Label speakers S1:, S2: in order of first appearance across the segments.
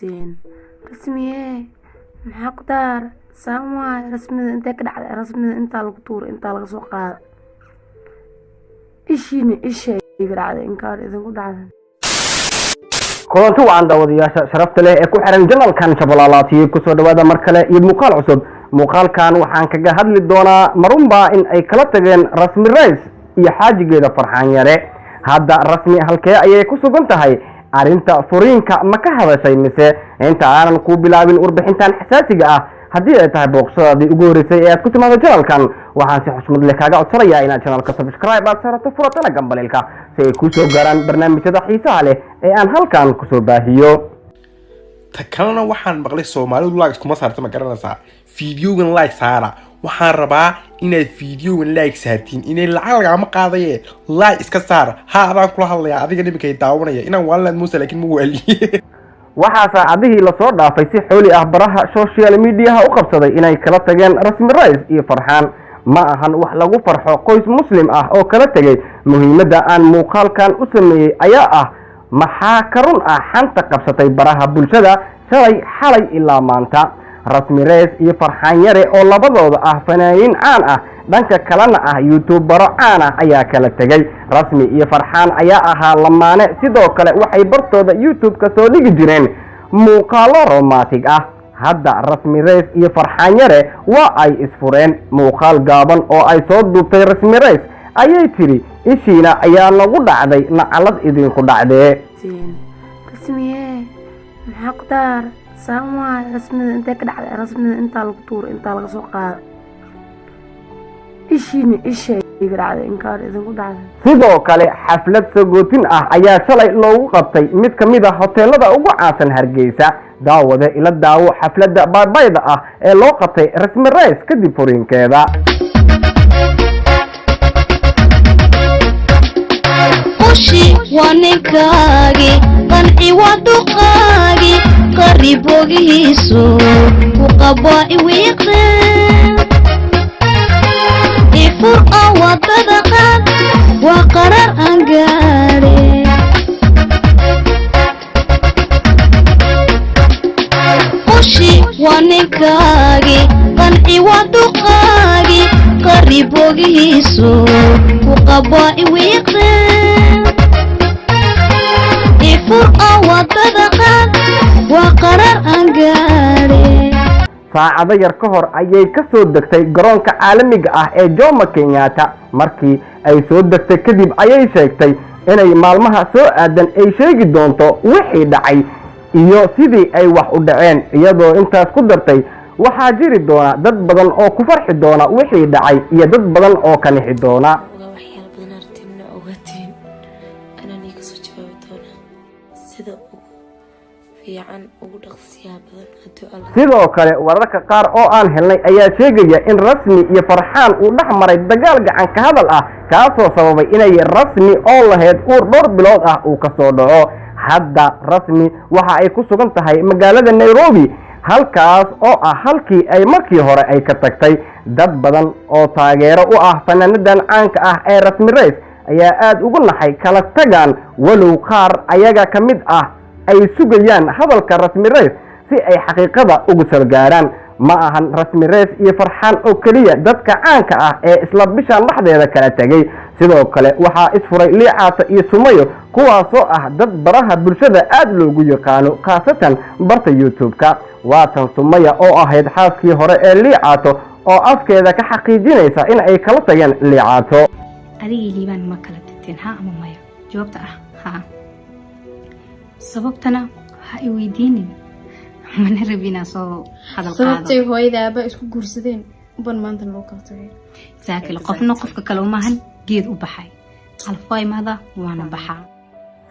S1: زين رسمي محقدار سامع رسمي انت كده رسمي انت القطور انت السوق ايش يقرا على انكار اذا قد عاد
S2: kulanti wacan daawadayaasha sharafta leh ee ku xiran janalkan Shabeellaha ku soo dhawaada mar kale iyo muuqaal cusub muuqaalkan waxaan kaga hadli doonaa marunba in ay kala tageen rasmi rays iyo xaajigeeda Farxaan Yare hadda rasmi halkee ayay ku sugan tahay arinta furiinka ma ka hadashay mise inta aanan ku bilaabin warbixintan xasaasiga ah haddii ay tahay booqashadii ugu horeysay ee aad ku timaado janalkan waxaan si xushmad leh kaaga codsanayaa inaad janalka subscribe aad saarato furatana gambaleelka si ay ku soo gaaraan barnaamijyada xiisaha leh ee aan halkan ku soo baahiyo
S3: takalana waxaan maqlay Soomaalidu like kuma saarto ma garanaysaa fiidiyogan like saara waxaan rabaa inaad fiidiyogan like saartiin inay lacag ama qaadaye like iska saar ha adaan kula hadlayaa adiga nimikay daawanaya inaan waalad muusa laakiin ma waliye
S2: waxaa saacadihii la soo dhaafay si xooli ah baraha social media u qabsaday inay kala tageen rasmi rays iyo Farxaan ma ahan wax lagu farxo qoys muslim ah oo kala tagay muhiimadda aan muuqaalkan u sameeyay ayaa ah maxaa karun ah xanta qabsatay baraha bulshada xalay ilaa maanta rasmi rays iyo Farxaan Yare oo labadooda ah fanaaniin caan ah dhanka kalena ah youtubero caan ah ayaa kala tagay rasmi iyo Farxaan ayaa ahaa lamaane sidoo kale waxay bartooda youtube ka soo dhigi jireen muuqaalo romantic ah hadda rasmi rays iyo Farxaan Yare waa ay isfureen muuqaal gaaban oo ay soo duubtay rasmi rays ayay tiri ishiina ayaa lagu dhacday nacalad idinku dhacdee
S1: رسمي محقدار سامع رسمي انت كده رسمي انت القطور انت السوق ايش يقرا على انكار اذا قد عاد
S2: sidoo kale xaflad sagootin ah ayaa shalay loogu qabtay mid kamid ah hoteelada ugu caasan Hargeysa daawada ila daawo xafladda baybayda ah ee loo qabtay rasmi rays kadib furiinkeeda
S4: قشي ونكاغي قنعي ودقاغي قريبوغي هيسو وقبائي ويقين فرقة وتدخل وقرار أنقاري قشي ونكاغي قنعي ودقاغي قريبوغي هيسو وقبائي ويقين فرقة وتدخل وقرار أنقاري
S2: saacado yar ka hor ayay ka soo degtay garoonka caalamiga ah ee Jomo Kenyatta markii ay soo degtay kadib ayay sheegtay inay maalmaha soo aadan ay sheegi doonto wixii dhacay iyo sidii ay wax u dhaceen iyadoo intaas ku dartay waxaa jiri doona dad badan oo ku farxi doona wixii dhacay iyo dad badan oo ka nixi doona sidoo kale wararka qaar oo aan helnay ayaa sheegaya in rasmi iyo Farxaan uu dhex maray dagaal gacan ka hadal ah kaasoo sababay inay rasmi oo lahayd uur dhowr bilood ah uu ka soo dhaco hadda rasmi waxa ay ku sugan tahay magaalada Nairobi halkaas oo ah halkii ay markii hore ay ka tagtay dad badan oo taageero u ah fanaanadan caanka ah ee rasmi rays ayaa aad ugu naxay kala tagaan walow qaar ayaga kamid ah ay sugayaan hadalka rasmi rays si ay xaqiiqada ugu soo gaaraan ma ahan rasmi rays iyo Farxaan oo kaliya dadka caanka ah ee isla bishan dhaxdeeda kala tagay sidoo kale waxa isfuray Liicaata iyo Sumayo kuwaasoo ah dad baraha bulshada aad loogu yaqaano qaasatan barta youtube-ka waatan Sumaya oo ahayd xaaskii hore ee Liicaato oo afkeeda ka xaqiijinaysa in ay kala tageen Liicaato
S5: adigii liibaan ma kala tagteen ha ama maya jawaabta ah ha sababtana ha i weydiinin mana rabina soo hadal qaado
S6: sababtay hooyadaaba isku guursadeen ban maanta loo kala tagay
S5: saakil qofna qofka kale uma ahan geed u baxay alfay maada waana baxa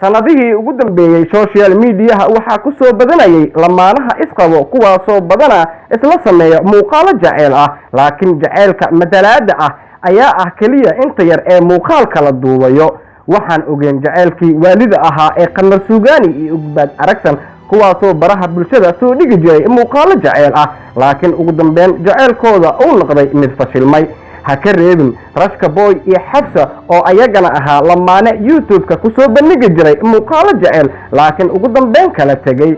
S2: sanadihii ugu dambeeyay social media waxa ku soo badanayay lamaanaha isqabo kuwaasoo badana isla sameeya muuqaalo jacayl ah laakiin jacaylka madalaada ah ayaa ah kaliya inta yar ee muuqaalka la duubayo waxaan ogeyn jacaylkii waalida ahaa ee Qamar Suugaani iyo Ugbaad Aragsan kuwaasoo baraha bulshada soo dhigi jiray muuqaalo jacayl ah laakiin ugu dambeyn jacaylkooda uu noqday mid fashilmay ha ka reebin Rashka Boy iyo Xafsa oo ayagana ahaa lamaane youtube-ka ku soo bandhigi jiray muuqaalo jacayl laakiin ugu dambeyn kala tagay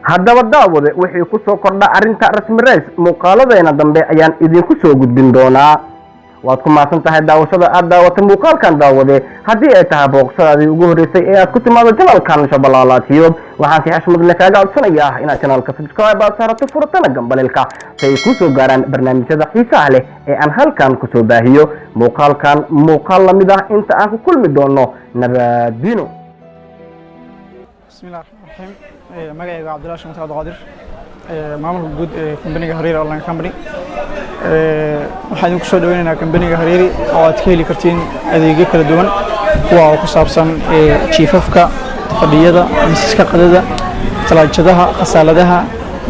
S2: haddaba daawade wixii ku soo kordha arrinta rasmi rays muuqaaladeena dambe ayaan idinku soo gudbin doonaa waad ku maasan tahay daawashada aad daawatay muuqaalkan daawade haddii ay tahay booqashadaadii ugu horreysay ee aad ku timaado janalkan shabeellaha waxaan si xushmad leh kaaga codsanayaa inaad janalka subscribe aad saarato furatana gambalelka si ay ku soo gaaraan barnaamijyada xiisaha leh ee aan halkan ku soo baahiyo muuqaalkan muuqaal la mid ah inta aan ku kulmi doono nabadino
S7: bismillahi rahmaani rahiim magacayga cabdullaahi sheekh Abdi Qaadir maamulka guud ee kambaniga Hareeri Online Company waxaan ku soo dhaweynaynaa kambaniga Hareeri oo aad ka heli kartiin adeegyo kala duwan kuwa ku saabsan jiifafka fadhiyada miisaska qadada talaajadaha qasaaladaha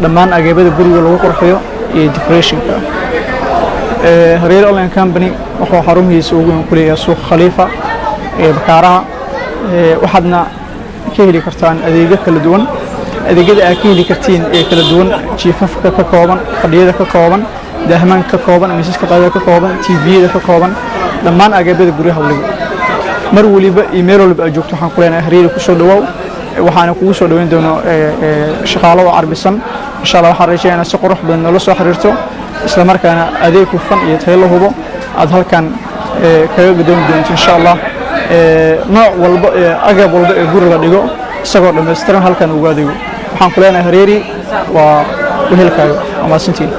S7: dhammaan ageebada guriga lagu qurxiyo iyo decorationka Hareeri Online Company wuxuu xarumihiisa ugu weyn ku leeyahay suuq Khalifa ee Bakaaraha waxaadna ka heli kartaan adeegyo kala duwan adeegyada aad ka heli kartiin ee kala duwan jiifafka ka kooban fadhiyada ka kooban daahman ka kooban miisaska qadada ka kooban TV-da ka kooban dhammaan ageebada guriga hawliga mar waliba email walba aad joogto waxaan ku leenahay Hareeri ku soo dhawow waxaana kugu soo dhaweyn doono shaqaale oo carbisan insha Allah waxaan rajaynayaa si qurux badan nolol soo xiriirto isla markaana adeeg hufan iyo tayo la hubo aad halkan kaga guddoon doonto insha Allah nooc walba agab walba ee guriga dhigo isagoo dhameystiran halkan ugu adeego waxaan ku leenahay Hareeri waa wehelkaaga ama santiin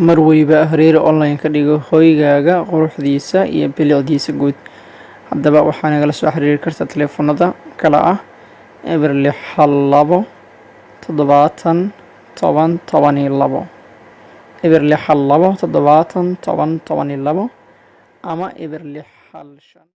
S7: mar waliba Hareeri Online ka dhigo hoygaaga quruxdiisa iyo bilicdiisa guud haddaba waxaa nagala soo xiriiri kartaa telefoonada kala ah eber 62 70 10 12 eber 62 70 10 12 ama eber 65